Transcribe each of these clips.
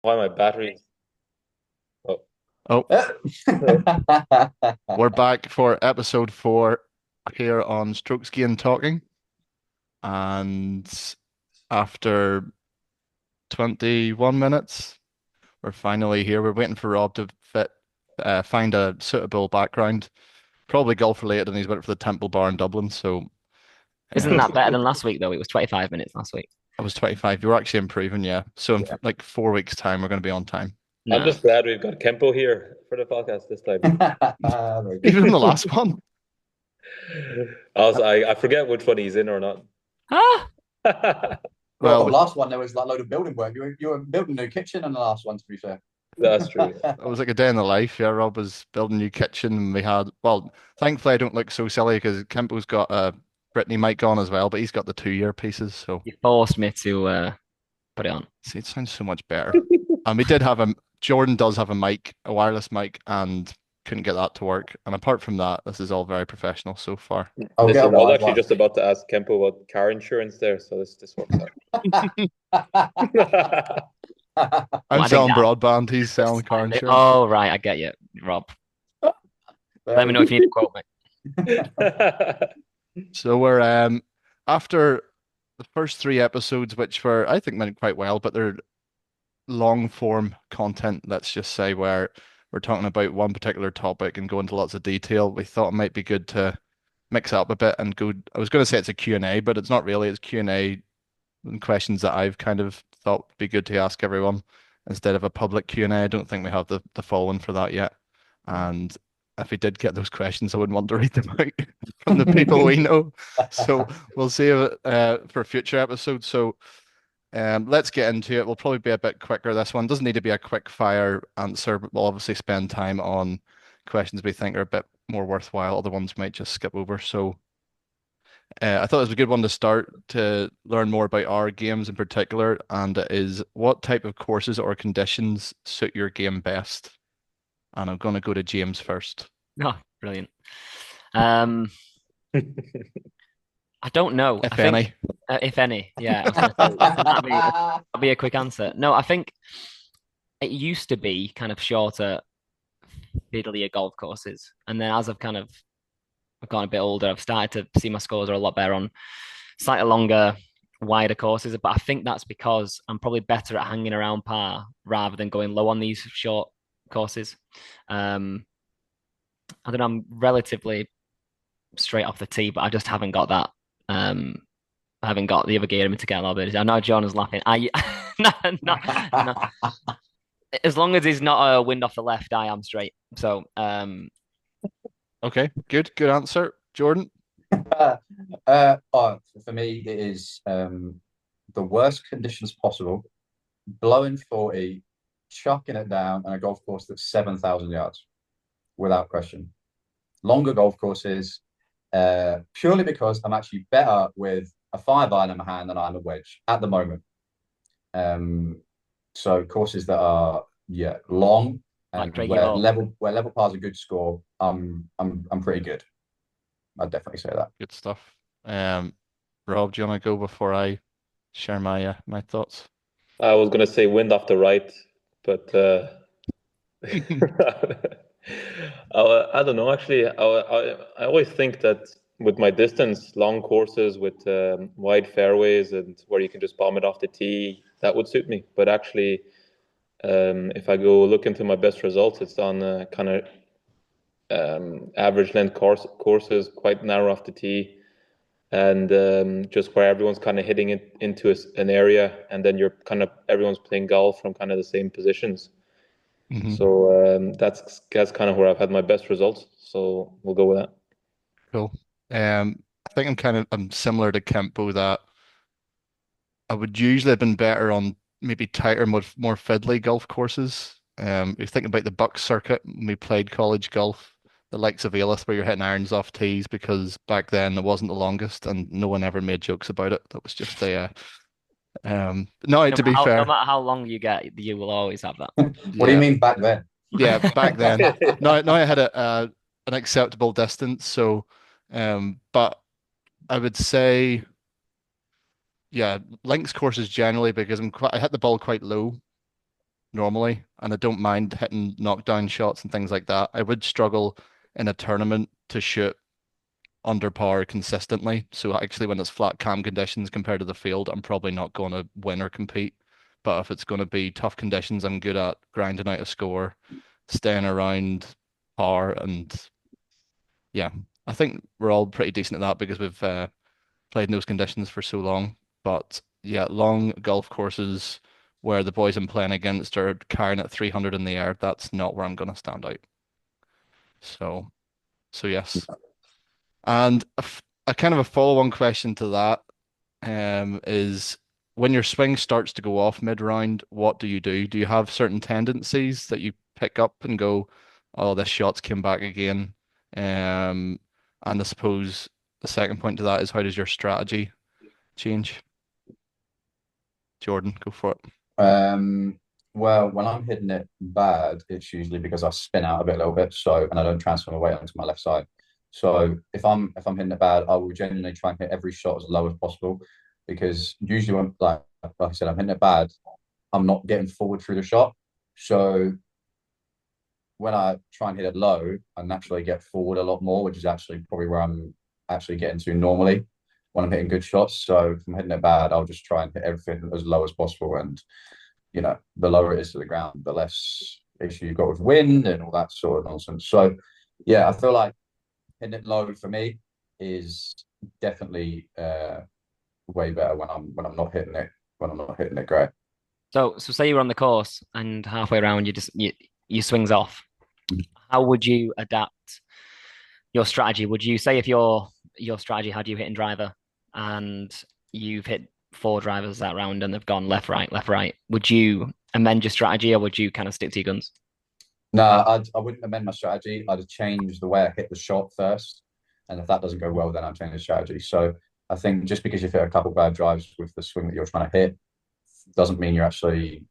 Why my battery? Oh, Oh, no. we're back for Ep.4 here on Stroke Skiing Talking. And after 21 minutes, we're finally here. We're waiting for Rob to find a suitable background, probably golf related, and he's waiting for the Temple Bar in Dublin. So Isn't um, that better than last week, though? It was 25 minutes last week. I was 25. You were actually improving, yeah. So in Yeah. like 4 weeks' time, we're going to be on time. I'm No. just glad we've got Kempo here for the podcast this time. Very good. Even in the last one. I forget which one he's in or not. Ah, Well, Well, the last one there was that load of building work. You were building a new kitchen in the last one, to be fair. That's true. it was like a day in the life. Yeah, Rob was building a new kitchen, and we had, well, thankfully I don't look so silly because Kempo's got a Brittany mic on as well, but he's got the 2 year pieces, so you forced me to put it on. see, it sounds so much better. And we did have Jordan does have a mic, a wireless mic, and couldn't get that to work. And apart from that, this is all very professional so far. I'll get a Listen, I was wide actually one. just about to ask Kempo about car insurance there, so this works out. I'm I think selling that. broadband, he's selling car insurance. Oh, right. I get you, Rob. Let me know if you need to quote me. So we're after the first three episodes, which were I think went quite well, but they're long form content, let's just say, where we're talking about one particular topic and go into lots of detail. We thought it might be good to mix it up a bit and go. I was going to say it's a Q&A, but it's not really. It's Q&A and questions that I've kind of thought would be good to ask everyone instead of a public Q&A. I don't think we have the following for that yet. And if we did get those questions, I wouldn't want to read them out from the people we know. So we'll see for future episodes. So let's get into it. We'll probably be a bit quicker. This one doesn't need to be a quick fire answer, but we'll obviously spend time on questions we think are a bit more worthwhile. Other ones might just skip over. So I thought it was a good one to start to learn more about our games in particular, and it is what type of courses or conditions suit your game best? And I'm going to go to James first, Oh, brilliant. Um, I don't know. I if think any. if any, yeah. I was gonna say, that'd be a quick answer. No, I think it used to be kind of shorter, fiddlier golf courses, and then as I've gotten a bit older, I've started to see my scores are a lot better on slightly longer, wider courses. But I think that's because I'm probably better at hanging around par rather than going low on these short courses. Um, I don't know, I'm relatively straight off the tee, but I just haven't got that. I haven't got the other gear in me to get a lot better. I know John is laughing. No, no, no. As long as he's not a wind off the left, I am straight. So, Okay, good answer, Jordan. For me, it is the worst conditions possible, blowing 40, chucking it down on a golf course that's 7,000 yards, without question. Longer golf courses, purely because I'm actually better with a 5 iron in my hand than I'm a wedge at the moment. Um, so courses that are long like and Craigie Hall. where level par is a good score, I'm pretty good. I'd definitely say that. Good stuff. Um, Rob, do you want to go before I share my thoughts? I was gonna say wind off the right, but I don't know. Actually, I always think that with my distance, long courses with wide fairways and where you can just bomb it off the tee, that would suit me. But actually, if I go look into my best results, it's on kind of average length courses, quite narrow off the tee, and just where everyone's kind of hitting it into an area, and then you're kind of everyone's playing golf from kind of the same positions. hmm So that's kind of where I've had my best results. So we'll go with that. Cool. I think I'm similar to Kempo that I would usually have been better on maybe tighter, more fiddly golf courses. You think about the Bucks circuit when we played college golf, the likes of Alyth where you're hitting irons off tees because back then it wasn't the longest and no one ever made jokes about it. That was just no, No to matter be no fair, matter how long you get, you will always have that. What do you yeah, mean back then? yeah, back then. No, I had an acceptable distance, so but I would say yeah, links courses generally because I hit the ball quite low normally, and I don't mind hitting knockdown shots and things like that. I would struggle in a tournament to shoot under par consistently. So actually, when it's flat cam conditions compared to the field, I'm probably not going to win or compete. But if it's going to be tough conditions, I'm good at grinding out a score, staying around par, and yeah, I think we're all pretty decent at that because we've played in those conditions for so long. But yeah, long golf courses where the boys I'm playing against are carrying at 300 in the air, that's not where I'm going to stand out. So, so yes. And a kind of a follow-on question to that is when your swing starts to go off mid-round, what do you do? Do you have certain tendencies that you pick up and go, oh, this shot's came back again? And I suppose the second point to that is how does your strategy change? Jordan, go for it. Well, when I'm hitting it bad, it's usually because I spin out a bit, a little bit, so and I don't transfer my weight onto my left side. So if I'm hitting it bad, I will genuinely try and hit every shot as low as possible, because usually when like I said, I'm hitting it bad, I'm not getting forward through the shot. So when I try and hit it low, I naturally get forward a lot more, which is actually probably where I'm actually getting to normally when I'm hitting good shots. So if I'm hitting it bad, I'll just try and hit everything as low as possible. And the lower it is to the ground, the less issue you've got with wind and all that sort of nonsense. So yeah, I feel like hitting it low for me is definitely way better when I'm not hitting it great. So say you were on the course and halfway around you swings off. How would you adapt your strategy? Would you say if your strategy had you hitting driver and you've hit four drivers that round and they've gone left, right, would you amend your strategy or would you kind of stick to your guns? No, I wouldn't amend my strategy. I'd change the way I hit the shot first, and if that doesn't go well, then I'd change the strategy. So I think just because you've hit a couple bad drives with the swing that you're trying to hit doesn't mean you're actually,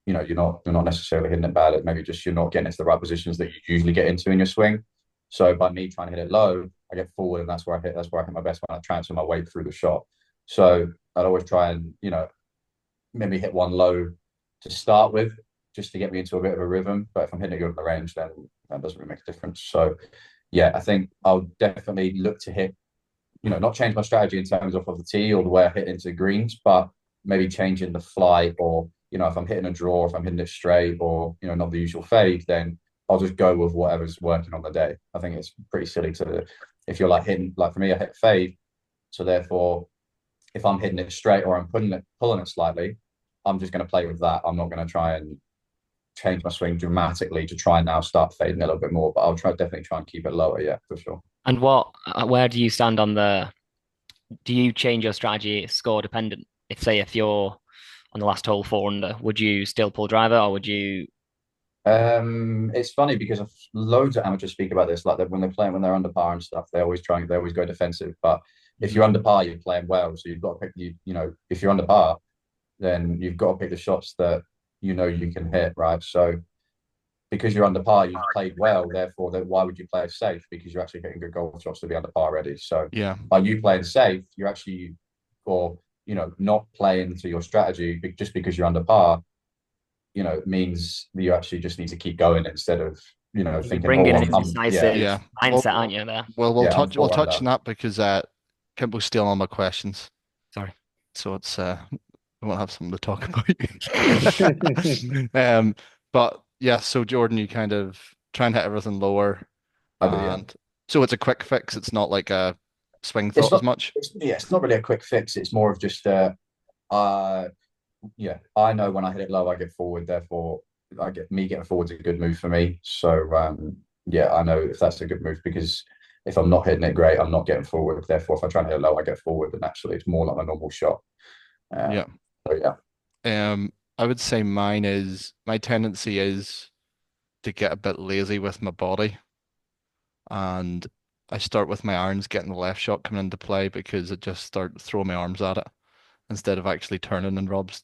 you're not necessarily hitting it bad. It maybe just you're not getting into the right positions that you usually get into in your swing. So by me trying to hit it low, I get forward, and that's where I hit. That's where I hit my best when I transfer my weight through the shot. So I'd always try and maybe hit one low to start with, just to get me into a bit of a rhythm. But if I'm hitting it good on the range, then that doesn't really make a difference. So yeah, I think I'll definitely look to hit, not change my strategy in terms of the tee or the way I hit into greens, but maybe changing the flight, or if I'm hitting a draw, if I'm hitting it straight, or not the usual fade, then I'll just go with whatever's working on the day. I think it's pretty silly to, if you're like hitting, like for me, I hit fade, so therefore if I'm hitting it straight or I'm pulling it slightly, I'm just going to play with that. I'm not going to try and change my swing dramatically to try and now start fading a little bit more. But I'll definitely try and keep it lower. Yeah, for sure. And where do you stand on do you change your strategy score dependent? If you're on the last hole four under, would you still pull driver or would you? It's funny because loads of amateurs speak about this, like that when they're under par and stuff, they always go defensive. But if you're under par, you're playing well, so you've got to pick if you're under par, then you've got to pick the shots that you can hit, right? So because you're under par, you've played well. Therefore, why would you play it safe? Because you're actually hitting good golf shots to be under par already. So Yeah. by you playing safe, you're actually, or not playing to your strategy just because you're under par. Means that you actually just need to keep going instead of thinking, Bringing oh, an indecisive Yeah. mindset, Well, aren't you? There. well, we'll yeah, I'm touch we'll four touch under. on that because Kimball's stealing all my questions. Sorry. So it's we won't have something to talk about. But yeah, so Jordan, you kind of try and hit everything lower, I do, yeah. and so it's a quick fix. It's not like a swing It's thought as not. much. It's not really a quick fix. It's more of just uh, yeah. I know when I hit it low, I get forward. Therefore, getting forward's a good move for me. So yeah, I know if that's a good move, because if I'm not hitting it great, I'm not getting forward. Therefore, if I try and hit it low, I get forward, and actually, it's more like a normal shot. Yeah. So yeah. I would say my tendency is to get a bit lazy with my body, and I start with my irons getting the left shot coming into play because I just start throwing my arms at it instead of actually turning. And Rob's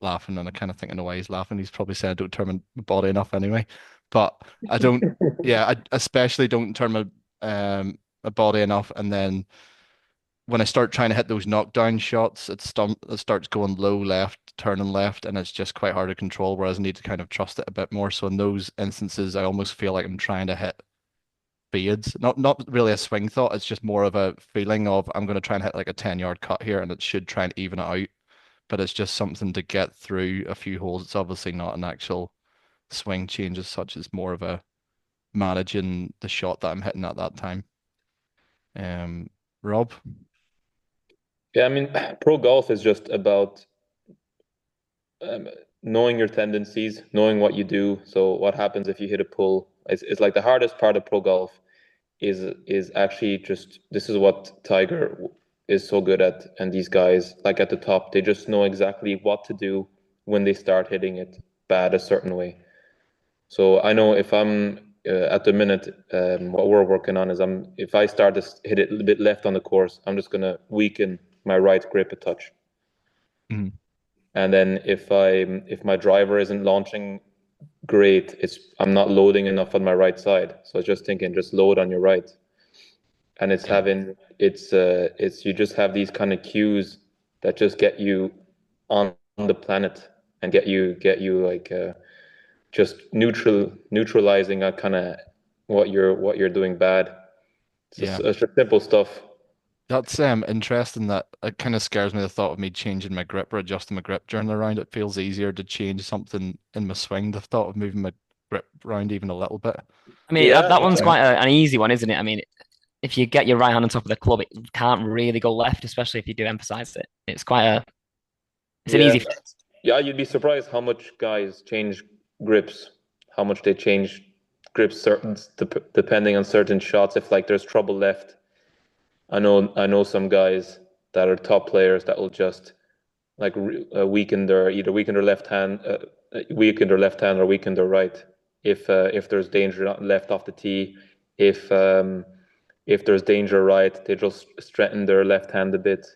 laughing, and I kind of think in a way he's laughing. He's probably said I don't turn my body enough anyway, but I don't. Yeah, I especially don't turn my body enough, and then when I start trying to hit those knockdown shots, it starts going low left turning left, and it's just quite hard to control, whereas I need to kind of trust it a bit more. So in those instances, I almost feel like I'm trying to hit fades. Not really a swing thought, it's just more of a feeling of I'm going to try and hit like a 10-yard cut here, and it should try and even it out. But it's just something to get through a few holes. It's obviously not an actual swing change as such. It's more of a managing the shot that I'm hitting at that time. Rob? Yeah, I mean, pro golf is just about um, knowing your tendencies, knowing what you do. So what happens if you hit a pull? It's like the hardest part of pro golf is actually just this is what Tiger is so good at, and these guys like at the top, they just know exactly what to do when they start hitting it bad a certain way. So I know if I'm at the minute, what we're working on is if I start to hit it a bit left on the course, I'm just gonna weaken my right grip a touch. Mhm. And then if my driver isn't launching great, I'm not loading enough on my right side. So I was just thinking, just load on your right. And it's you just have these kind of cues that just get you on the planet and get you like just neutralizing a kind of what you're doing bad. Yeah. It's just simple stuff. That's interesting. That it kind of scares me, the thought of me changing my grip or adjusting my grip during the round. It feels easier to change something in my swing. The thought of moving my grip round even a little bit. I mean, Yeah, that one's yeah, quite an easy one, isn't it? I mean, if you get your right hand on top of the club, it can't really go left, especially if you do emphasize it. It's an yeah, easy. yeah. You'd be surprised how much guys change grips, how much they change grips depending on certain shots. If like there's trouble left, I know some guys that are top players that will just like weaken their left hand, weaken their left hand or weaken their right. If there's danger left off the tee, if um, if there's danger right, they just strengthen their left hand a bit.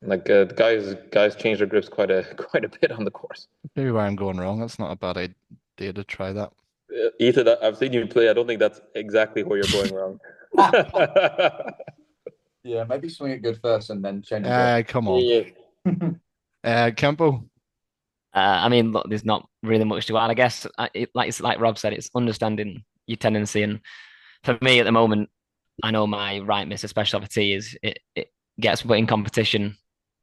Like guys change their grips quite a quite a bit on the course. Maybe where I'm going wrong. That's not a bad idea to try that. Ethan, I've seen you play. I don't think that's exactly where you're going wrong. Yeah, maybe swing it good first and then change your grip. Come on. Kempo? I mean, look, there's not really much to add. I guess, like Rob said, it's understanding your tendency. And for me at the moment, I know my right miss, especially off a tee, it gets, but in competition,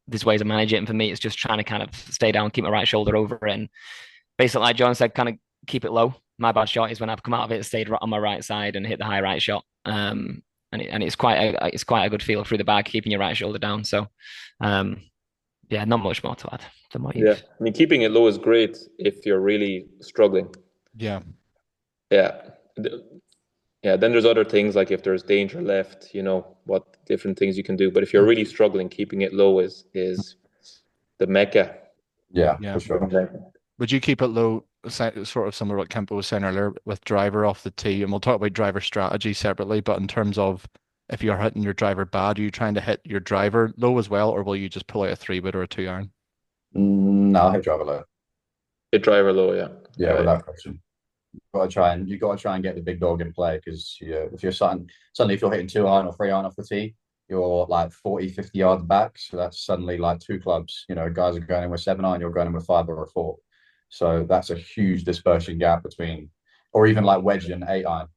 there's ways to manage it. And for me, it's just trying to kind of stay down, keep my right shoulder over it, and basically, like John said, kind of keep it low. My bad shot is when I've come out of it, stayed right on my right side and hit the high right shot. And it's quite a good feel through the bag, keeping your right shoulder down. So, yeah, not much more to add than what Yeah, you've. I mean, keeping it low is great if you're really struggling. Yeah. Yeah. Yeah, then there's other things like if there's danger left, what different things you can do. But if you're really struggling, keeping it low is the mecca. Yeah, Yeah. for sure. Would you keep it low, sort of similar to what Kempo was saying earlier with driver off the tee? And we'll talk about driver strategy separately, but in terms of if you're hitting your driver bad, are you trying to hit your driver low as well, or will you just pull out a 3-wood or a 2-iron? No, I hit driver low. Hit driver low, yeah. Yeah, without question. You got to try and get the big dog in play because if you're suddenly if you're hitting 2-iron or 3-iron off the tee, you're like 40, 50 yards back. So that's suddenly like two clubs. Guys are going in with 7-iron, you're going in with 5 or a 4. So that's a huge dispersion gap between, or even like wedge and 8-iron.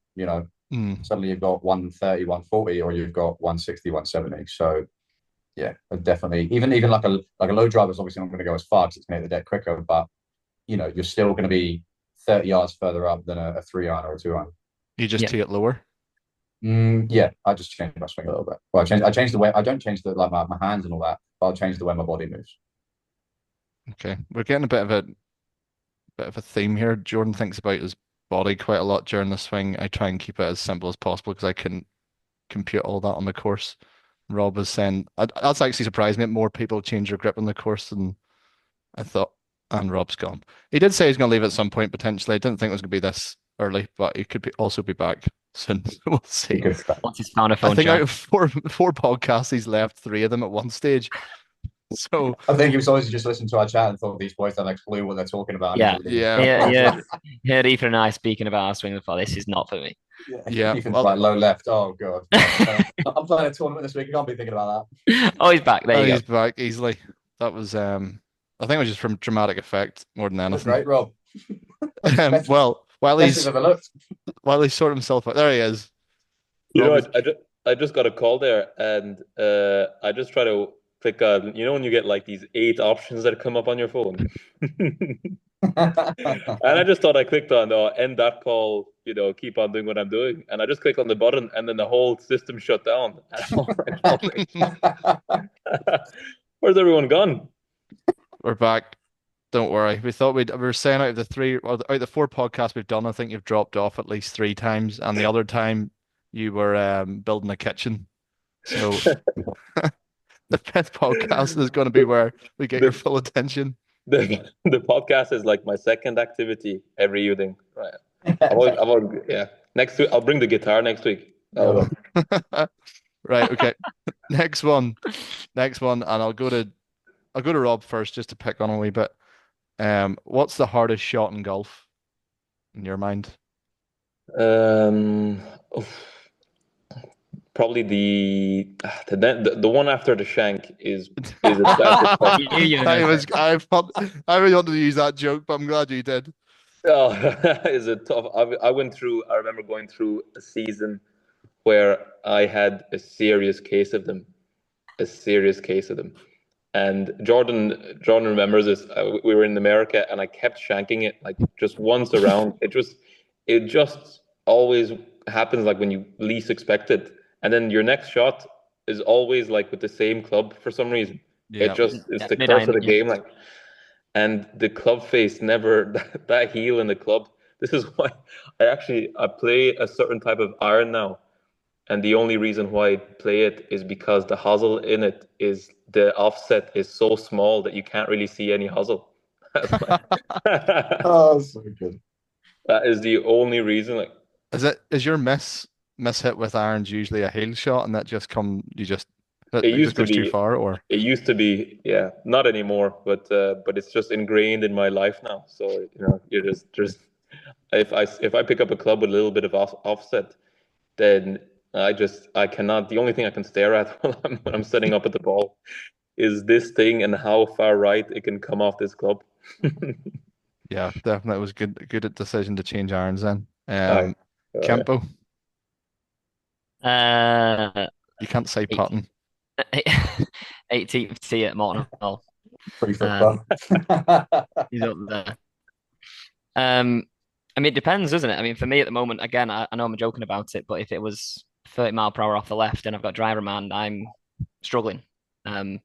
Suddenly you've got 130, 140, or you've got 160, 170. So yeah, definitely. Even like a low driver is obviously not going to go as far because it's going to hit the deck quicker, but you're still going to be 30 yards further up than a 3-iron or a 2-iron. You just tee it lower? Yeah, I just changed my swing a little bit. Well, I changed the way. I don't change the like my hands and all that, but I'll change the way my body moves. Okay, we're getting a bit of a theme here. Jordan thinks about his body quite a lot during the swing. I try and keep it as simple as possible because I can compute all that on the course. Rob was saying that's actually surprised me. More people change their grip on the course than I thought. And Rob's gone. He did say he's going to leave at some point potentially. I didn't think it was going to be this early, but he could also be back soon. We'll see. Once he's found a I phone think out charger. of four podcasts, he's left 3 of them at one stage. So I think he was always just listening to our chat and thought these boys have no clue what they're talking about. Yeah. Yeah. Heard Ethan and I speaking about our swing before. This is not for me. Yeah. Ethan's like low left. Oh god. I'm playing a tournament this week. I can't be thinking about that. Oh, he's back. There you He's go. back easily. That was I think it was just from dramatic effect more than That's anything. great, Rob. Best, Well, while best he's I've ever looked. while he's sorting himself out, there he is. You Rob know, is I just got a call there, and I just try to click on, you know, when you get like these 8 options that come up on your phone. And I just thought I clicked on end that call, you know, keep on doing what I'm doing. And I just clicked on the button, and then the whole system shut down. And I was like, where's everyone gone? we're back. Don't worry. We were saying out of the three or out of the 4 podcasts we've done, I think you've dropped off at least 3 times, and the other time you were building a kitchen. So the 5th podcast is going to be where we get your The, full attention. the podcast is like my second activity every evening. Right. Yeah. Next week, I'll bring the guitar next week. Yeah, Right, okay. Next one, and I'll go to Rob first just to pick on a wee bit. What's the hardest shot in golf in your mind? Um, probably the one after the shank is a tough. You knew you were gonna say I really wanted to use that joke, but I'm glad you did. Oh, is it tough? I went through. I remember going through a season where I had a serious case of them, a serious case of them. And Jordan remembers this. We were in America, and I kept shanking it like just once around. It just always happens like when you least expect it, and then your next shot is always like with the same club for some reason. Yeah. It's yeah, the mid curse of iron. the Yeah. game, like. And the club face never that heel in the club. This is why I play a certain type of iron now, and the only reason why I play it is because the hosel in it is the offset is so small that you can't really see any hosel. That's my, Oh, so good. that is the only reason. Like Is your miss hit with irons usually a heel shot and that just come you just it it just used to goes too be, far or it used to be, yeah, not anymore. But it's just ingrained in my life now. So you know, you're just if I pick up a club with a little bit of offset, then I cannot. The only thing I can stare at when I'm setting up at the ball is this thing and how far right it can come off this club. yeah, definitely it was good decision to change irons then. Aye. Campo, Uh, you can't say 18th, putting. 18th tee at Morton Hall. 3 foot Um, putt. he's up there. I mean, it depends, doesn't it? I mean, for me at the moment, again, I know I'm joking about it, but if it was 30 mile per hour off the left and I've got driver man, I'm struggling. Um,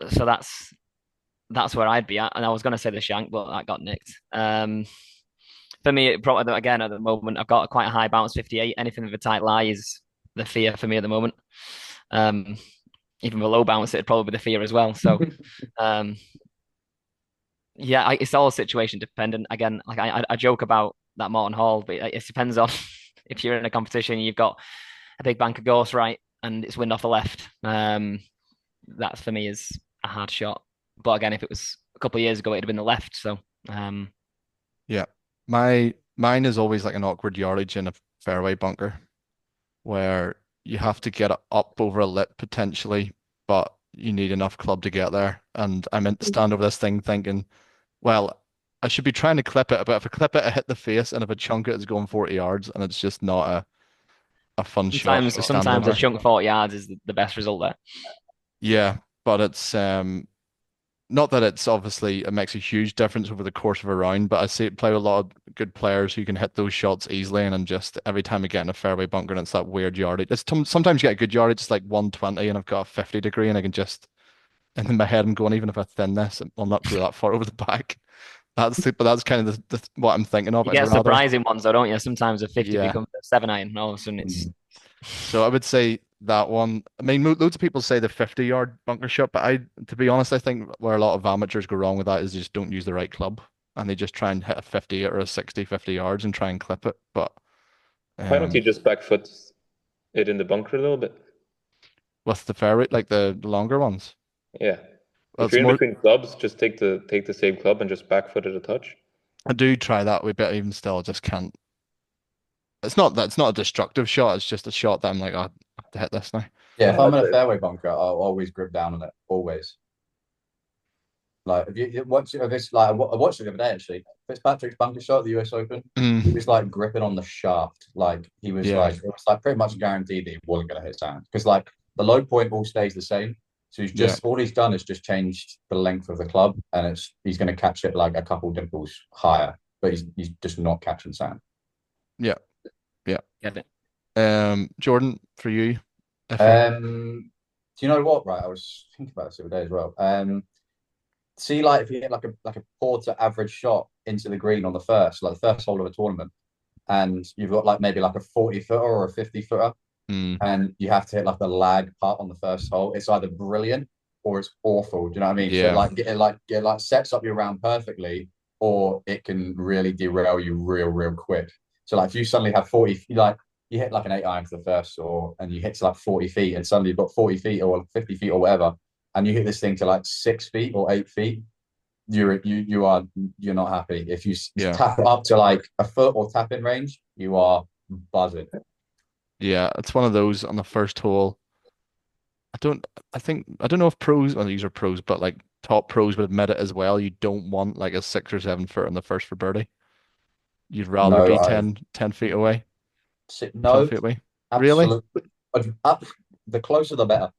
so that's where I'd be at. And I was going to say the shank, but that got nicked. For me, it probably again at the moment, I've got quite a high bounce 58. Anything with a tight lie is the fear for me at the moment. Um, even with a low bounce, it'd probably be the fear as well. So, um, yeah, it's all situation dependent. Again, like I joke about that Morton Hall, but it depends on if you're in a competition, you've got a big bank of ghosts right, and it's wind off the left. That for me is a hard shot. But again, if it was a couple of years ago, it'd have been the left. So, Yeah. Mine is always like an awkward yardage in a fairway bunker where you have to get it up over a lip potentially, but you need enough club to get there. And I meant to stand over this thing thinking, well, I should be trying to clip it, but if I clip it, I hit the face, and if I chunk it, it's going 40 yards, and it's just not a fun shot to stand sometimes a over. chunk 40 yards is the best result there. Yeah, but it's not that it's obviously it makes a huge difference over the course of a round, but I see it play with a lot of good players who can hit those shots easily, and I'm just every time I get in a fairway bunker and it's that weird yardage. Sometimes you get a good yardage, it's like 120, and I've got a 50 degree, and I can just and in my head I'm going even if I thin this, I'll not go that far over the back. But that's kind of what I'm thinking of. You I'd get rather, surprising ones though, don't you? Sometimes a 50 yeah. becomes a 7 iron, and all of a sudden it's Mm. So I would say that one. I mean, loads of people say the 50-yard bunker shot, but to be honest, I think where a lot of amateurs go wrong with that is they just don't use the right club and they just try and hit a 50 or a 60, 50 yards and try and clip it. But Why don't you um, just back foot it in the bunker a little bit? with the fairway, like the longer ones, Yeah. well, If it's you're in more. between clubs, just take the same club and just back foot it a touch. I do try that way, but even still, I just can't. It's not a destructive shot. It's just a shot that I'm like, oh, I have to hit this now. Yeah, if I'm in That's a fairway bunker, I'll always grip down on it. Always. Like if you watch this, like I watched it the other day actually. Fitzpatrick's bunker shot at the US Open, he was like gripping on the shaft, like he was like it was like pretty much guaranteed that he wasn't going to hit sand because like the low point all stays the same. So he's just all he's done is just changed the length of the club, and he's going to catch it like a couple dimples higher, but he's just not catching sand. Yeah. Get it. Jordan, for you. Do you know what? Right, I was thinking about this the other day as well. See, like if you hit like a poor to average shot into the green on the first hole of a tournament, and you've got like maybe like a 40-footer or a 50-footer, and you have to hit like the lag putt on the first hole, it's either brilliant or it's awful. Do you know what I mean? Yeah. So like it sets up your round perfectly, or it can really derail you real quick. So like if you suddenly have 40, like you hit like an 8-iron for the first, and you hit to like 40 feet, and suddenly you've got 40 feet or 50 feet or whatever, and you hit this thing to like 6 feet or 8 feet, you're not happy. If you tap it up to like a foot or tap in range, you are buzzing. Yeah, it's one of those on the first hole. I don't know if pros, well, these are pros, but like top pros would admit it as well. You don't want like a 6 or 7 foot on the first for birdie. You'd rather No, be 10 feet away, 12 no, feet away. Really? absolutely. The closer the better,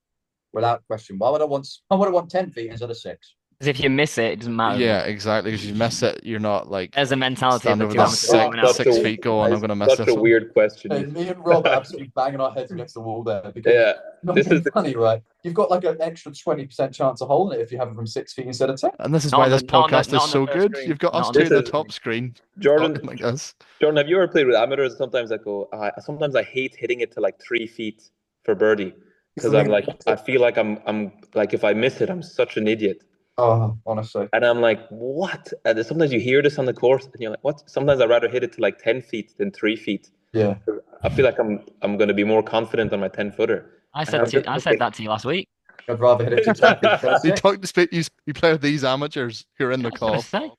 without question. Why would I want 10 feet instead of 6? Because if you miss it, it doesn't matter. Yeah, exactly. Because you miss it, you're not like There's a mentality of stand the over two the amateurs going out. 6 feet going, I'm gonna miss Such this a one. weird question. Me and Rob are absolutely banging our heads against the wall there because Yeah, not this being is the funny, right? You've got like an extra 20% chance of holding it if you have it from 6 feet instead of 10. And this is Not why on the- this not on the- podcast not is on the so first good. screen. You've got Not us on two the at the This is- top screen Jordan. talking like this. Jordan, have you ever played with amateurs? Sometimes I go, sometimes I hate hitting it to like 3 feet for birdie because I'm like, I feel like I'm like if I miss it, I'm such an idiot. Oh, honestly. And I'm like, what? And then sometimes you hear this on the course, and you're like, what? Sometimes I'd rather hit it to like 10 feet than 3 feet. Yeah. I feel like I'm going to be more confident on my 10-footer. I said that to you last week. I'd rather hit it to 10 feet instead of You 6. talk to speak. You play with these amateurs who are in the That's what I call. say.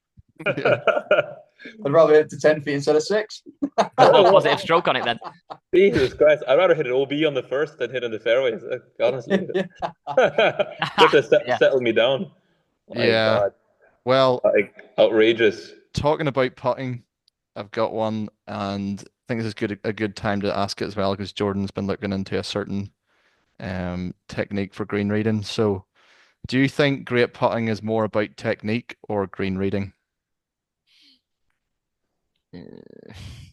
Yeah. I'd rather hit it to 10 feet instead of 6. Put more positive stroke on it then. Jesus Christ! I'd rather hit an OB on the first than hit on the fairways. Honestly, just to Yeah. settle me down. My Yeah. God. Well, Like outrageous. talking about putting, I've got one, and I think this is a good time to ask it as well because Jordan's been looking into a certain technique for green reading. So, do you think great putting is more about technique or green reading?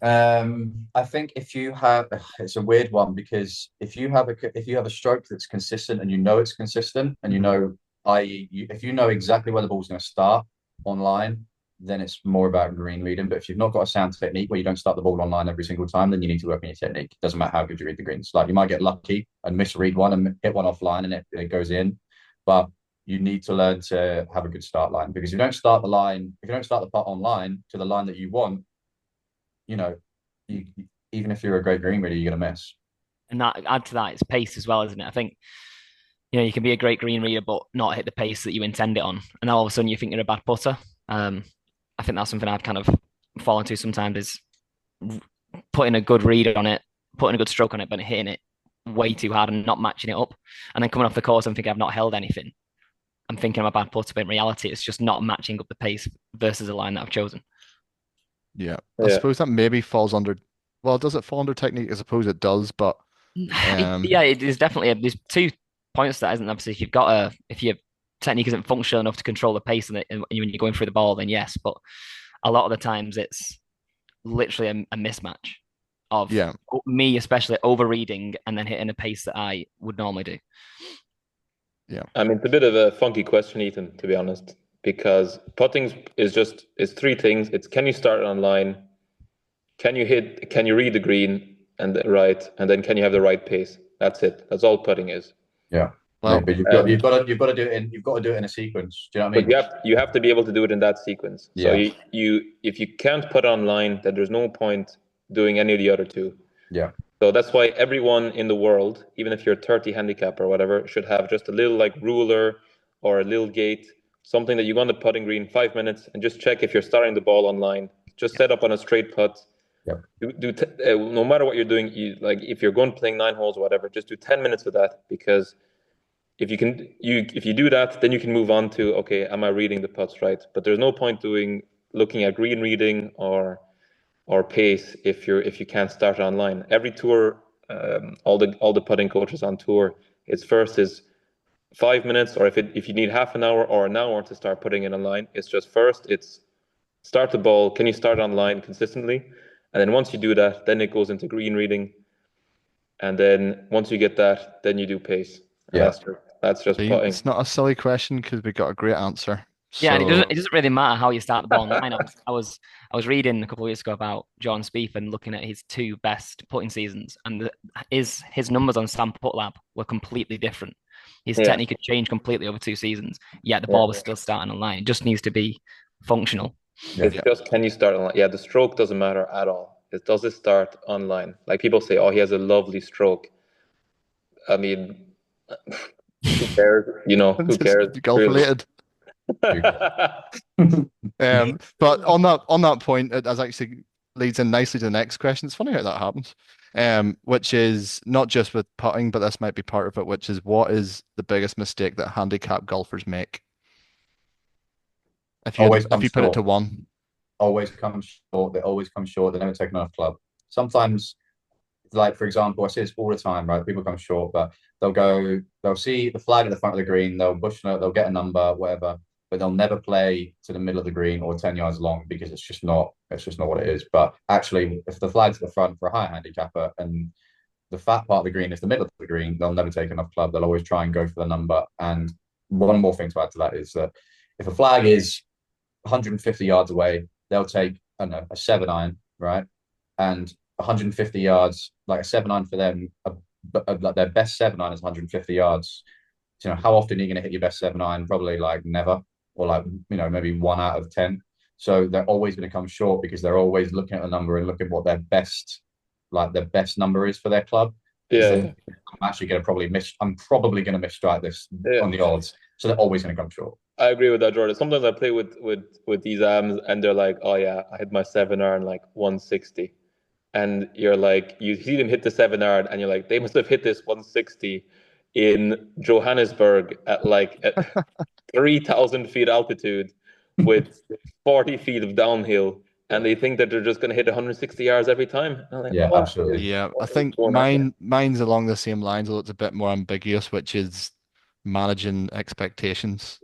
I think if you have, it's a weird one because if you have a stroke that's consistent and you know it's consistent and you know, if you know exactly where the ball's going to start online, then it's more about green reading. But if you've not got a sound technique where you don't start the ball online every single time, then you need to work on your technique. It doesn't matter how good you read the greens. Like you might get lucky and misread one and hit one offline and it goes in, but you need to learn to have a good start line because if you don't start the putt online to the line that you want, you know, even if you're a great green reader, you're going to miss. And that add to that, it's pace as well, isn't it? I think you can be a great green reader but not hit the pace that you intend it on, and then all of a sudden you think you're a bad putter. I think that's something I've kind of fallen to sometimes is putting a good read on it, putting a good stroke on it, but hitting it way too hard and not matching it up, and then coming off the course and thinking I've not held anything. I'm thinking I'm a bad putter, but in reality, it's just not matching up the pace versus the line that I've chosen. Yeah, I suppose that maybe falls under. Well, does it fall under technique? I suppose it does, but yeah, it is definitely. There's 2 points to that, isn't there? Obviously, if your technique isn't functional enough to control the pace and when you're going through the ball, then yes. But a lot of the times, it's literally a mismatch of me, especially overreading and then hitting a pace that I would normally do. Yeah, I mean, it's a bit of a funky question, Ethan, to be honest, because putting is 3 things. It's can you start online, can you read the green and then can you have the right pace? That's it. That's all putting is. Yeah. Well, but you've got to do it in a sequence. Do you know what I mean? But you have to be able to do it in that sequence. So if you can't put online, then there's no point doing any of the other 2. Yeah. So that's why everyone in the world, even if you're 30 handicap or whatever, should have just a little like ruler or a little gate, something that you go on the putting green 5 minutes and just check if you're starting the ball online. Just set up on a straight putt. Yeah. No matter what you're doing, like if you're going playing 9 holes or whatever, just do 10 minutes of that because if you do that, then you can move on to, okay, am I reading the putts right? But there's no point looking at green reading or pace if you can't start online. Every tour, all the putting coaches on tour, it's first is 5 minutes, or if you need half an hour or an hour to start putting it online, it's just first it's start the ball. Can you start online consistently? And then once you do that, then it goes into green reading. And then once you get that, then you do pace. And Yeah. that's just See, putting. it's not a silly question because we got a great answer. Yeah, and So it doesn't really matter how you start the ball online. I was reading a couple of weeks ago about John Spieth and looking at his two best putting seasons, and his numbers on Sam Putt Lab were completely different. His Yeah. technique had changed completely over 2 seasons, yet the ball was still starting online. It just needs to be functional. Yeah. It's just, can you start online? Yeah, the stroke doesn't matter at all. Does it start online? Like people say, oh, he has a lovely stroke. I mean, who cares? Who cares? golf Really? related. But on that point, it actually leads in nicely to the next question. It's funny how that happens. Which is not just with putting, but this might be part of it, which is what is the biggest mistake that handicap golfers make? If you put it to one. Always come short. They always come short. They never take enough club. Sometimes, like for example, I see this all the time, right? People come short, but they'll see the flag at the front of the green, they'll bush note, they'll get a number, whatever, but they'll never play to the middle of the green or 10 yards long because it's just not what it is. But actually, if the flag's at the front for a high handicapper and the fat part of the green is the middle of the green, they'll never take enough club. They'll always try and go for the number. And one more thing to add to that is that if a flag is 150 yards away, they'll take, I don't know, a 7-iron, right? And 150 yards, like a 7-iron for them, like their best 7-iron is 150 yards. How often are you going to hit your best 7-iron? Probably like never, or like, maybe 1 out of 10. So they're always going to come short because they're always looking at a number and looking at what their best number is for their club. Yeah. I'm probably going to misstrike this on the odds. So they're always going to come short. I agree with that, Jordan. Sometimes I play with these AMs and they're like, oh yeah, I hit my 7-iron like 160. And you're like, you see them hit the 7-iron and you're like, they must have hit this 160 in Johannesburg at 3,000 feet altitude with 40 feet of downhill. And they think that they're just going to hit 160 yards every time. Like, yeah, absolutely. Yeah, I think mine's along the same lines, although it's a bit more ambiguous, which is managing expectations.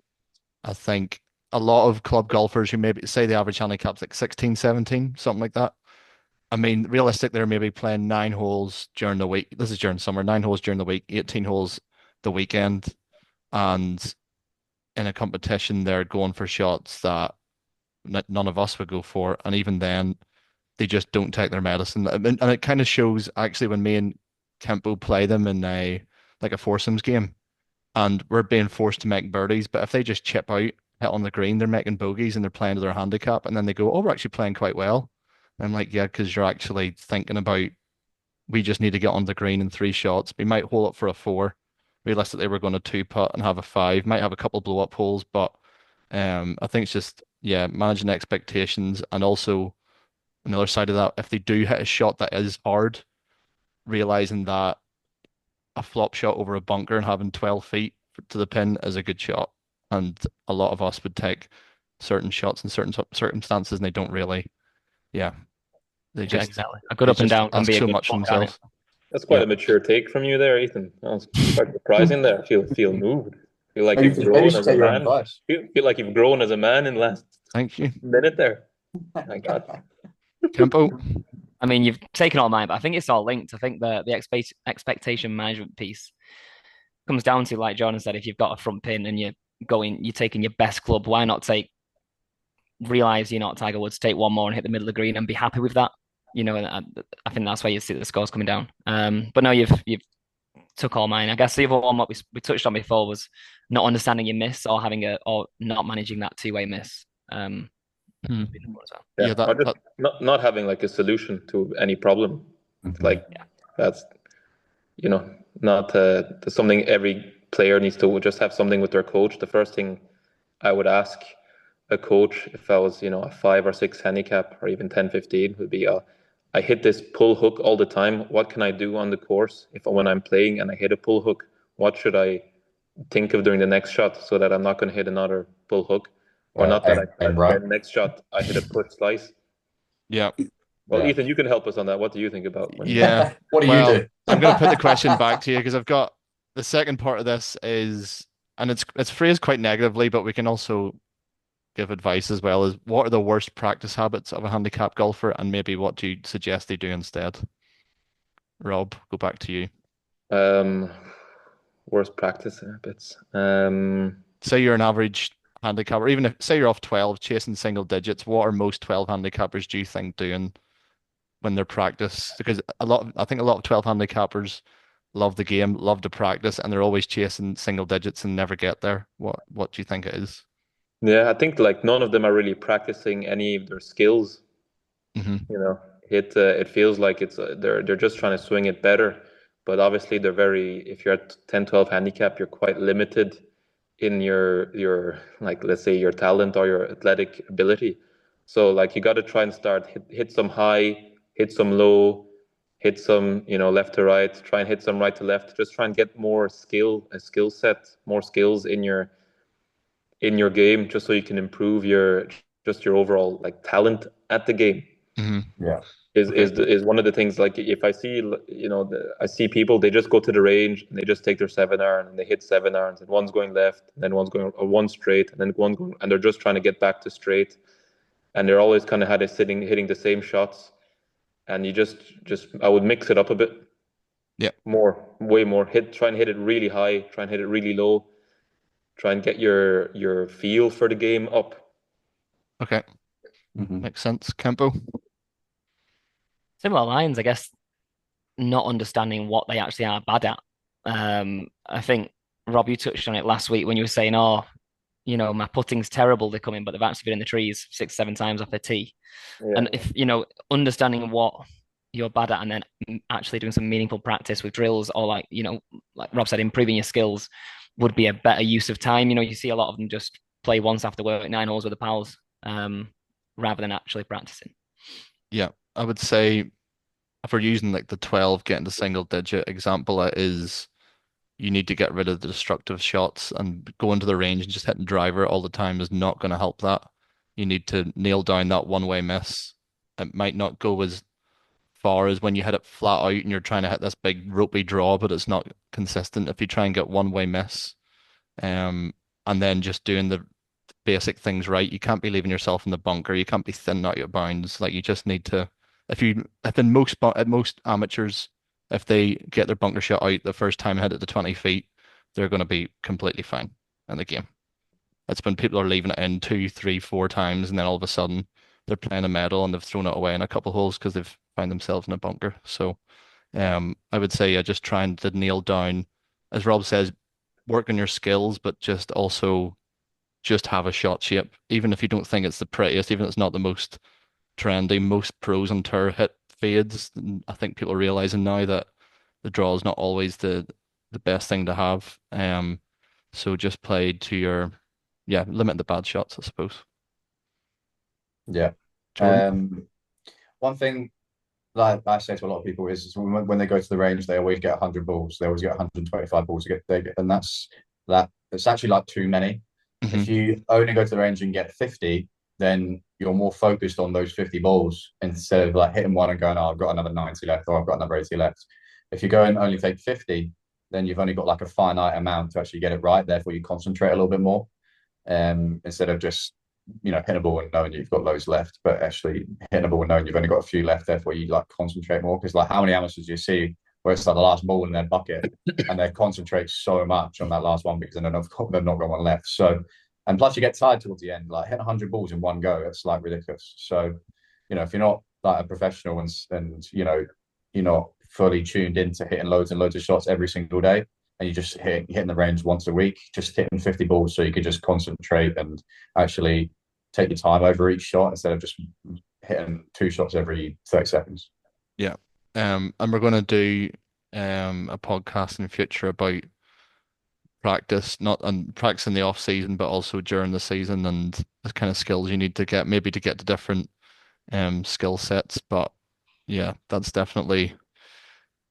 I think a lot of club golfers who maybe say the average handicap's like 16, 17, something like that. I mean, realistic, they're maybe playing 9 holes during the week. This is during summer, 9 holes during the week, 18 holes the weekend. And in a competition, they're going for shots that none of us would go for. And even then, they just don't take their medicine. And it kind of shows actually when me and Kempo play them in a foursomes game and we're being forced to make birdies. But if they just chip out, hit on the green, they're making bogeys and they're playing to their handicap. And then they go, oh, we're actually playing quite well. And I'm like, yeah, because you're actually thinking about, we just need to get on the green in 3 shots. We might hole up for a 4. Realistically, we're going to 2-putt and have a 5. Might have a couple blow up holes, but I think it's just, yeah, managing expectations. And also on the other side of that, if they do hit a shot that is hard, realizing that a flop shot over a bunker and having 12 feet to the pin is a good shot. And a lot of us would take certain shots in certain circumstances and they don't really, yeah. They just, exactly. A good up and down can be so much from themselves. That's quite a mature take from you there, Ethan. That was quite surprising there. Feel moved. Feel like you've grown as a man. Feel like you've grown as a man in the last Thank you. minute there. My God. Tempo. I mean, you've taken all mine, but I think it's all linked. I think the expectation management piece comes down to, like Jordan said, if you've got a front pin and you're taking your best club, why not realize you're not Tiger Woods, take one more and hit the middle of the green and be happy with that? And I think that's where you see the scores coming down. But no, you've took all mine. I guess the other one what we touched on before was not understanding your miss or not managing that 2-way miss. Yeah, not having like a solution to any problem. That's not something every player needs to just have something with their coach. The first thing I would ask a coach if I was a 5 or 6 handicap or even 10, 15 would be I hit this pull hook all the time. What can I do on the course when I'm playing and I hit a pull hook? What should I think of during the next shot, so that I'm not going to hit another bull hook, or not that right. next shot I hit a push slice. Yeah. Well, Yeah. Ethan, you can help us on that. What do you think about when you? Yeah. What do you Well, do? I'm going to put the question back to you because I've got the second part of this is, and it's phrased quite negatively, but we can also give advice as well, is what are the worst practice habits of a handicap golfer, and maybe what do you suggest they do instead? Rob, go back to you. Um, Worst practice habits. Say you're an average handicapper, even if say you're off 12 chasing single digits, what are most 12 handicappers do you think doing when they're practice? Because I think a lot of 12 handicappers love the game, love to practice, and they're always chasing single digits and never get there. What do you think it is? Yeah, I think like none of them are really practicing any of their skills. Hmm. You know, it feels like it's they're just trying to swing it better, but obviously they're very. If you're at 10, 12 handicap, you're quite limited in your like, let's say, your talent or your athletic ability. So like you got to try and start hit some high, hit some low, hit some, left to right, try and hit some right to left. Just try and get more a skill set, more skills in your game, just so you can improve your overall like talent at the game. Hmm. Yeah. is Okay. is one of the things. Like if I see, I see people, they just go to the range and they just take their 7 iron and they hit 7 irons, and one's going left and then one's going, or one straight and then one's going, and they're just trying to get back to straight, and they're always kind of had it sitting hitting the same shots. And you just I would mix it up a bit Yeah. more, way more. Try and hit it really high, try and hit it really low, try and get your feel for the game up. Okay. Mhm. Makes sense. Campo? Similar lines, I guess, not understanding what they actually are bad at. I think Rob, you touched on it last week when you were saying, "Oh, my putting's terrible. They're coming, but they've actually been in the trees 6, 7 times off a tee." Yeah. And if understanding what you're bad at, and then actually doing some meaningful practice with drills, or like like Rob said, improving your skills would be a better use of time. You see a lot of them just play once after work, 9 holes with the pals, rather than actually practicing. Yeah. I would say if we're using like the 12 getting to single digit example, it is you need to get rid of the destructive shots, and going to the range and just hitting driver all the time is not going to help that. You need to nail down that one-way miss. It might not go as far as when you hit it flat out and you're trying to hit this big ropey draw, but it's not consistent. If you try and get one-way miss, um, and then just doing the basic things right, you can't be leaving yourself in the bunker. You can't be thin out your bounds. Like you just need to. If in most amateurs, if they get their bunker shot out the first time and hit it to 20 feet, they're going to be completely fine in the game. It's when people are leaving it in two, three, 4 times, and then all of a sudden they're playing a medal and they've thrown it away in a couple of holes because they've found themselves in a bunker. So, I would say just trying to nail down, as Rob says, work on your skills, but just also just have a shot shape. Even if you don't think it's the prettiest, even if it's not the most trendy, most pros on tour hit fades. And I think people are realizing now that the draw is not always the best thing to have. So just play to your, yeah, limit the bad shots, I suppose. Yeah. Jordan? One thing like I say to a lot of people is when they go to the range, they always get 100 balls. They always get 125 balls and that it's actually like too many. If Hmm. you only go to the range and get 50, then you're more focused on those 50 balls instead of like hitting one and going, oh, I've got another 90 left or I've got another 80 left. If you go and only take 50, then you've only got like a finite amount to actually get it right. Therefore, you concentrate a little bit more, instead of just hitting a ball and knowing you've got loads left, but actually hitting a ball and knowing you've only got a few left. Therefore, you like concentrate more, because like how many amateurs do you see where it's like the last ball in their bucket and they concentrate so much on that last one because they've not got one left. So, and plus you get tired towards the end, like hitting 100 balls in one go, it's like ridiculous. So, if you're not like a professional and you're not fully tuned into hitting loads and loads of shots every single day, and you just hitting the range once a week, just hitting 50 balls so you could just concentrate and actually take your time over each shot instead of just hitting 2 shots every 30 seconds. Yeah. And we're going to do a podcast in the future about practice, not and practice in the off season, but also during the season, and the kind of skills you need to get, maybe to get to different skill sets. But yeah, that's definitely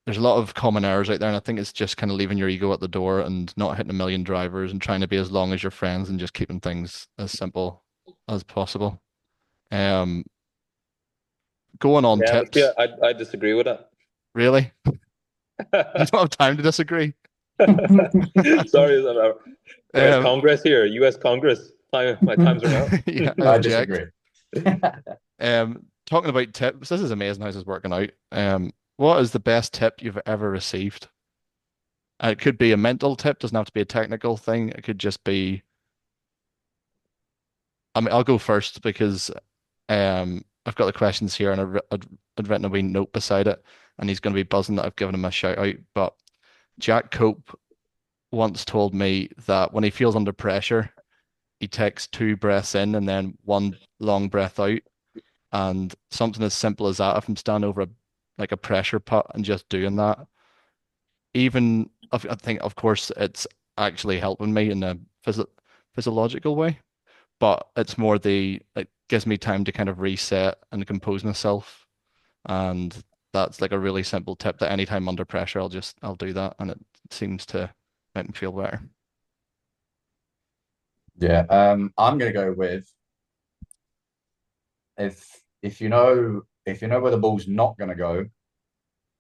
there's a lot of common errors out there, and I think it's just kind of leaving your ego at the door and not hitting a million drivers and trying to be as long as your friends and just keeping things as simple as possible. Um, Going on Yeah, tips, actually, I disagree with that. really? You don't have time to disagree. Sorry, where's Um, Congress here? U.S. Congress. My times are now. yeah, I I object. disagree. Talking about tips, this is amazing how this is working out. What is the best tip you've ever received? It could be a mental tip, doesn't have to be a technical thing. It could just be, I mean, I'll go first because I've got the questions here and I'd written a wee note beside it, and he's going to be buzzing that I've given him a shout out. But Jack Cope once told me that when he feels under pressure, he takes 2 breaths in and then 1 long breath out. And something as simple as that, if I'm standing over like a pressure pot and just doing that, even if I think, of course, it's actually helping me in a physiological way, but it's more it gives me time to kind of reset and compose myself. And that's like a really simple tip that anytime under pressure, I'll do that, and it seems to make me feel better. Yeah, I'm gonna go with if you know where the ball's not gonna go,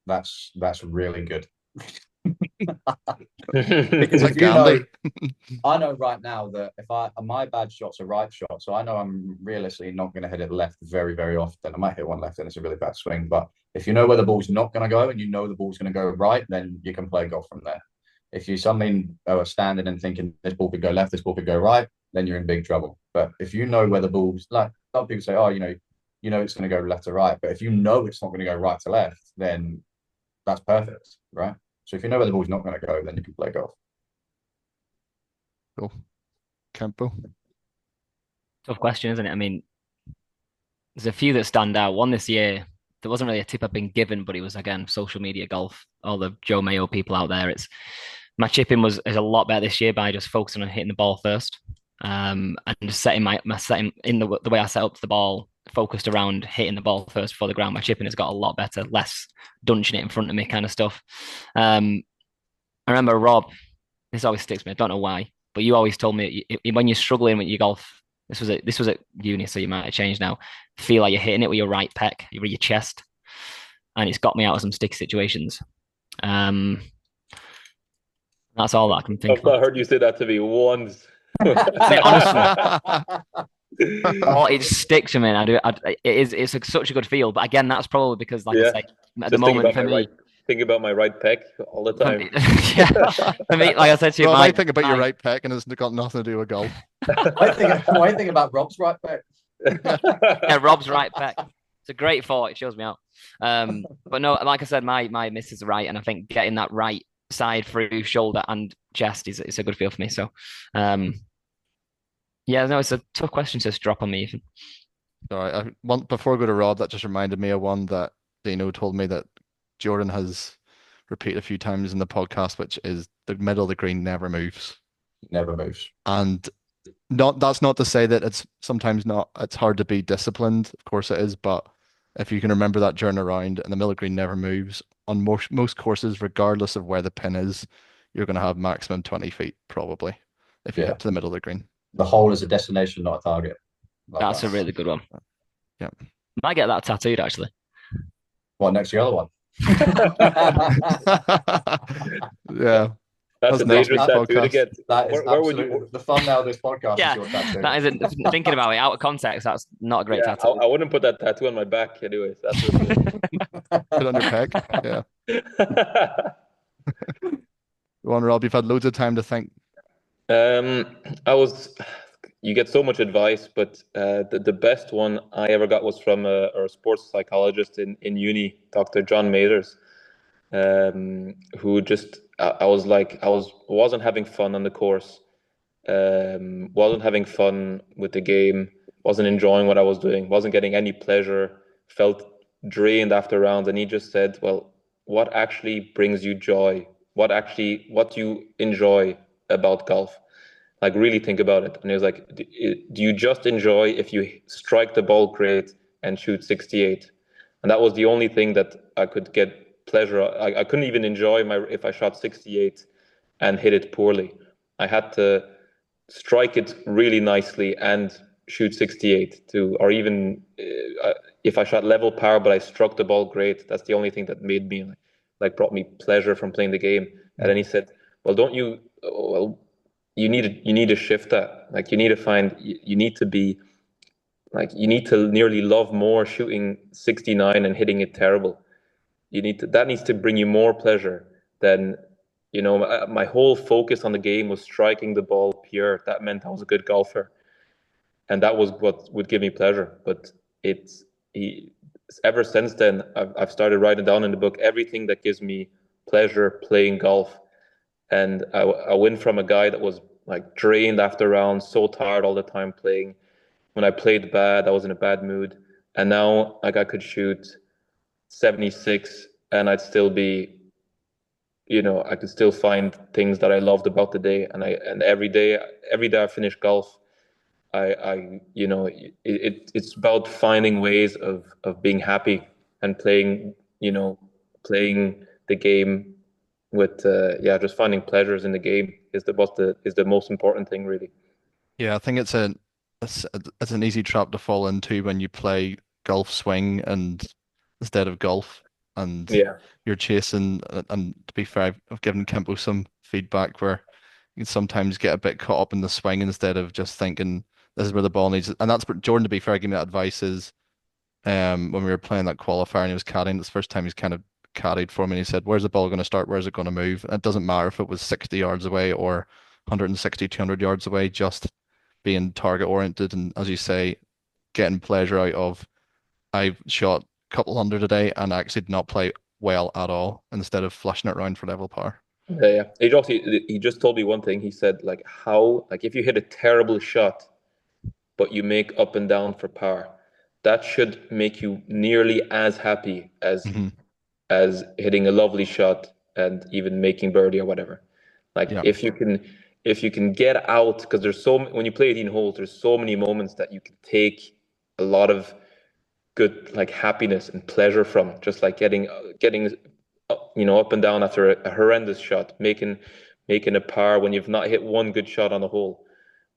that's really good. Because Is if that you know, Gandhi? I know right now that if my bad shots are right shots, so I know I'm realistically not going to hit it left very, very often. I might hit one left and it's a really bad swing, but if you know where the ball's not going to go and you know the ball's going to go right, then you can play golf from there. If you suddenly are standing and thinking this ball could go left, this ball could go right, then you're in big trouble. But if you know where the ball's, like a lot of people say, oh, it's going to go left to right, but if you know it's not going to go right to left, then that's perfect, right? So if you know where the ball's not going to go, then you can play golf. Cool. Campo. Tough question, isn't it? I mean, there's a few that stand out. One this year, there wasn't really a tip I've been given, but it was again social media golf. All the Joe Mayo people out there. It's my chipping is a lot better this year by just focusing on hitting the ball first. And just setting my setting in the way I set up the ball, focused around hitting the ball first before the ground. My chipping has got a lot better, less dunching it in front of me kind of stuff. I remember Rob, this always sticks with me. I don't know why, but you always told me when you're struggling with your golf, this was at uni, so you might have changed now. Feel like you're hitting it with your right pec, with your chest, and it's got me out of some sticky situations. That's all that I can think I've of. not heard you say that to me once. Mate, honestly, oh, it sticks to me. It's such a good feel, but again, that's probably because, like I say, at the moment for me. Think about my right pec all the time. Yeah, for me, like I said to you, Well, I think about your right pec and it's got nothing to do with golf. I think about Rob's right pec. Yeah, Rob's right pec. It's a great thought. It shows me out. But no, like I said, my miss is right, and I think getting that right side through shoulder and chest is a good feel for me. So, yeah, no, it's a tough question to drop on me, Ethan. All right, before I go to Rob, that just reminded me of one that Dino told me that Jordan has repeated a few times in the podcast, which is the middle of the green never moves. Never moves. And that's not to say that it's sometimes not, it's hard to be disciplined. Of course it is, but if you can remember that during a round and the middle of the green never moves, on most courses, regardless of where the pin is, you're going to have maximum 20 feet probably if you hit to the middle of the green. The hole is a destination, not a target. That's a really good one. Yeah. Might get that tattooed actually. What, next to the other one? Yeah. That's a dangerous tattoo to get. That is absolutely the thumbnail of this podcast. Yeah, is your tattoo. that isn't thinking about it out of context. That's not a great tattoo. I wouldn't put that tattoo on my back anyways. That's Put it on your peg. Yeah. Go on, Rob. You've had loads of time to think. You get so much advice, but the best one I ever got was from our sports psychologist in uni, Dr. John Mathers, who just I wasn't having fun on the course, wasn't having fun with the game, wasn't enjoying what I was doing, wasn't getting any pleasure, felt drained after rounds, and he just said, "Well, what actually brings you joy? What do you enjoy about golf? Like, really think about it." And he was like, "Do you just enjoy if you strike the ball great and shoot 68?" And that was the only thing that I could get pleasure. I couldn't even enjoy if I shot 68 and hit it poorly. I had to strike it really nicely and shoot 68 or even if I shot level par but I struck the ball great. That's the only thing that made me brought me pleasure from playing the game. And then he said, "Well, don't you? Well, you need to shift that. Like you need to find you need to be like you need to nearly love more shooting 69 and hitting it terrible. That needs to bring you more pleasure than my whole focus on the game was striking the ball pure. That meant I was a good golfer, and that was what would give me pleasure. But it's he, ever since then, I've started writing down in the book everything that gives me pleasure playing golf. And I went from a guy that was like drained after rounds, so tired all the time playing. When I played bad, I was in a bad mood. And now like I could shoot 76 and I'd still be, I could still find things that I loved about the day. And every day I finish golf, it's about finding ways of being happy and playing the game with, just finding pleasures in the game is the most important thing, really. Yeah, I think it's an easy trap to fall into when you play golf swing and instead of golf, and Yeah. you're chasing. And to be fair, I've given Kempo some feedback where you can sometimes get a bit caught up in the swing instead of just thinking this is where the ball needs. And that's what Jordan, to be fair, gave me that advice is when we were playing that qualifier and he was caddying. It's the first time he's kind of caddied for me. And he said, "Where's the ball going to start? Where's it going to move?" And it doesn't matter if it was 60 yards away or 160, 200 yards away. Just being target oriented and, as you say, getting pleasure out of. I've shot a couple hundred today and actually did not play well at all instead of flushing it around for level par. Yeah, yeah. He just told me one thing. He said if you hit a terrible shot, but you make up and down for par, that should make you nearly as happy Hmm. as hitting a lovely shot and even making birdie or whatever. Like Yeah. if you can get out, because when you play 18 holes, there's so many moments that you can take a lot of good like happiness and pleasure from, just like getting up and down after a horrendous shot, making a par when you've not hit one good shot on the hole.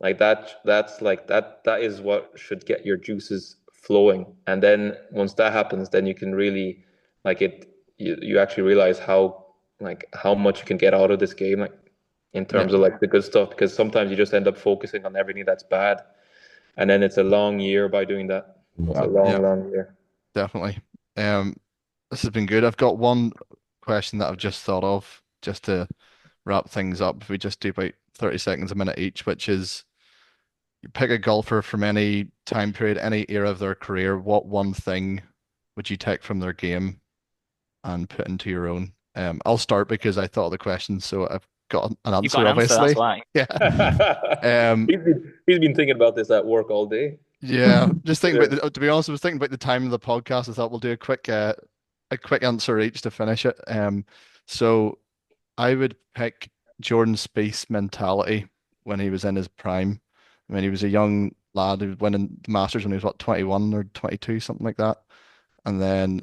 Like that is what should get your juices flowing. And then once that happens, then you can really you actually realize how much you can get out of this game, like in Yeah. terms of like the good stuff, because sometimes you just end up focusing on everything that's bad, and then it's a long year by doing that. It's a Yeah, long year. definitely. Um, this has been good. I've got one question that I've just thought of just to wrap things up. If we just do about 30 seconds a minute each, which is you pick a golfer from any time period, any era of their career, what one thing would you take from their game and put into your own? I'll start because I thought of the question, so I've got an You've got answer, an answer, that's obviously. why. Yeah. Um, He's been thinking about this at work all day. yeah. Just thinking Yeah. about to be honest, I was thinking about the time of the podcast. I thought we'll do a quick answer each to finish it. So I would pick Jordan Spieth's mentality when he was in his prime. I mean, he was a young lad who was winning the Masters when he was what, 21 or 22, something like that. And then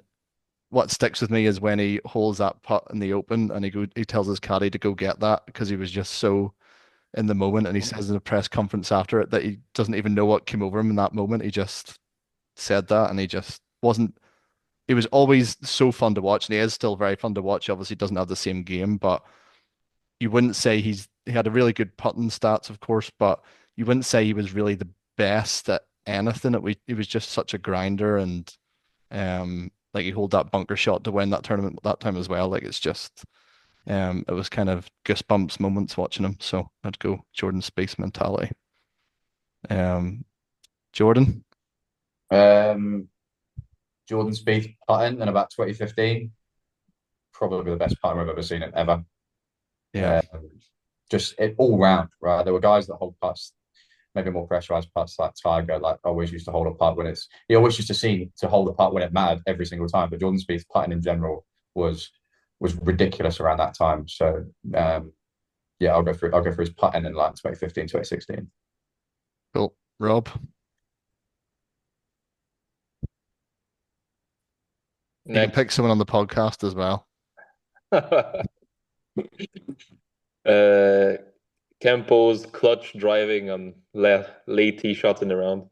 what sticks with me is when he holds that putt in the Open and he tells his caddy to go get that because he was just so in the moment. And he says in a press conference after it that he doesn't even know what came over him in that moment. He just said that and he just wasn't. He was always so fun to watch, and he is still very fun to watch. Obviously, he doesn't have the same game, but you wouldn't say he had a really good putting stats, of course, but you wouldn't say he was really the best at anything. He was just such a grinder, and like he hold that bunker shot to win that tournament that time as well. Like it's just it was kind of goosebumps moments watching him. So I'd go Jordan Spieth mentality. Um, Jordan, Um, Jordan Spieth putting in about 2015, probably the best putter I've ever seen it ever. yeah, Um, just all round, right? There were guys that hold putts, maybe more pressurized putts like Tiger, like always used to hold a putt when he always used to seem to hold a putt when it mattered every single time. But Jordan Spieth's putting in general was ridiculous around that time. So yeah, I'll go for his putting in like 2015, 2016. cool. Rob, you can Next. pick someone on the podcast as well. Kempo's clutch driving on late tee shots in the round.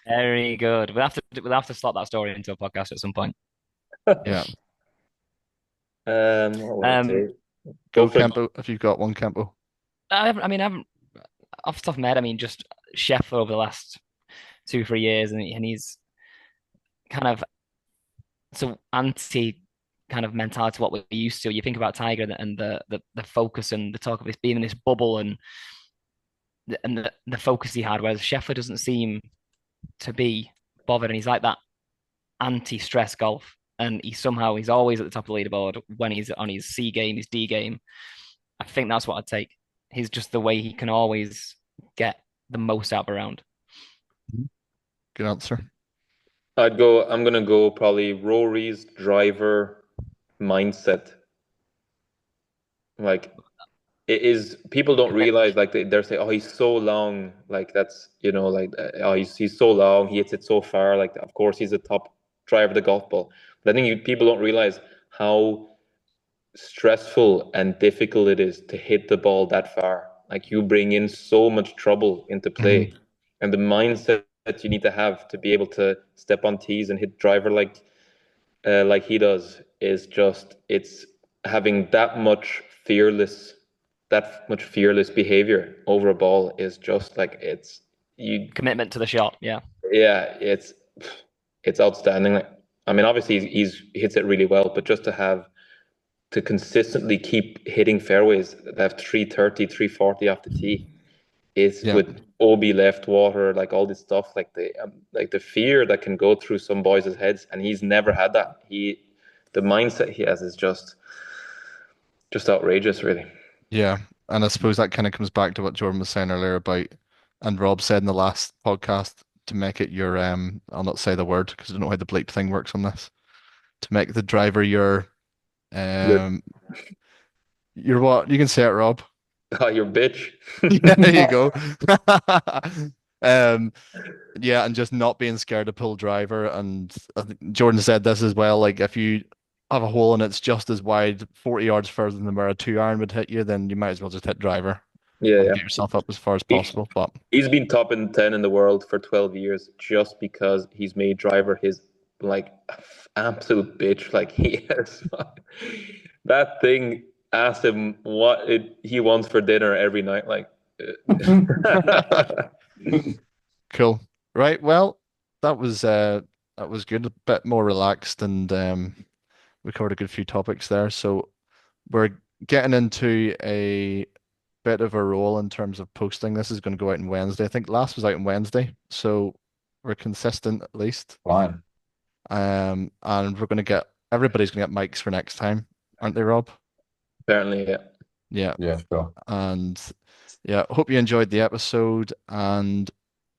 Very good. We'll have to slot that story into a podcast at some point. Yeah. What would I Um, say? Go, Go for it. Kempo, if you've got one, Kempo. I haven't off the top of my head. I mean, just Scheffler over the last 2 3 years, and he's kind of so anti kind of mentality to what we're used to. You think about Tiger and the focus and the talk of this being in this bubble and the focus he had, whereas Scheffler doesn't seem to be bothered, and he's like that anti-stress golf, and he's always at the top of the leaderboard when he's on his C game, his D game. I think that's what I'd take. He's just the way he can always get the most out of a round. Good answer. I'm gonna go probably Rory's driver mindset. Like it is, people don't realize, like they're saying, oh, he's so long, like that's, like oh, he's so long, he hits it so far, like of course he's a top driver of the golf ball. But I think people don't realize how stressful and difficult it is to hit the ball that far. Like you bring in so much trouble into play, and the mindset that you need to have to be able to step on tees and hit driver like he does is just, it's having that much fearless behavior over a ball is just like, it's you Commitment to the shot, yeah. yeah, it's outstanding. Like, I mean, obviously he hits it really well, but just to consistently keep hitting fairways that have 330, 340 off the tee is Yeah. with OB left water, like all this stuff, like the fear that can go through some boys' heads, and he's never had that. The mindset he has is just outrageous, really. Yeah. And I suppose that kind of comes back to what Jordan was saying earlier about, and Rob said in the last podcast, to make it your, I'll not say the word because I don't know how the bleep thing works on this, to make the driver your, Your, your what? You can say it, Rob. your bitch. Yeah, there you go. Um, yeah, and just not being scared to pull driver. And I think Jordan said this as well. Like if you have a hole and it's just as wide, 40 yards further than where a 2-iron would hit you, then you might as well just hit driver Yeah, and yeah. get yourself up as far as possible. But He's been top in 10 in the world for 12 years just because he's made driver his like absolute bitch. Like he has that thing. Asked him what he wants for dinner every night. Like, cool. Right. Well, that was good. A bit more relaxed, and we covered a good few topics there. So we're getting into a bit of a roll in terms of posting. This is going to go out on Wednesday. I think last was out on Wednesday, so we're consistent at least. Fine. And we're going to get everybody's going to get mics for next time, aren't they, Rob? apparently, yeah. Yeah. Yeah, sure. And yeah, hope you enjoyed the episode and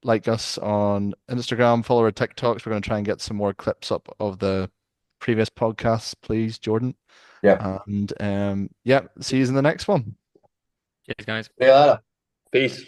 like us on Instagram, follow our TikToks. We're going to try and get some more clips up of the previous podcasts, please, Jordan. Yeah. And yeah, see you in the next one. Cheers, guys. See you later. Peace.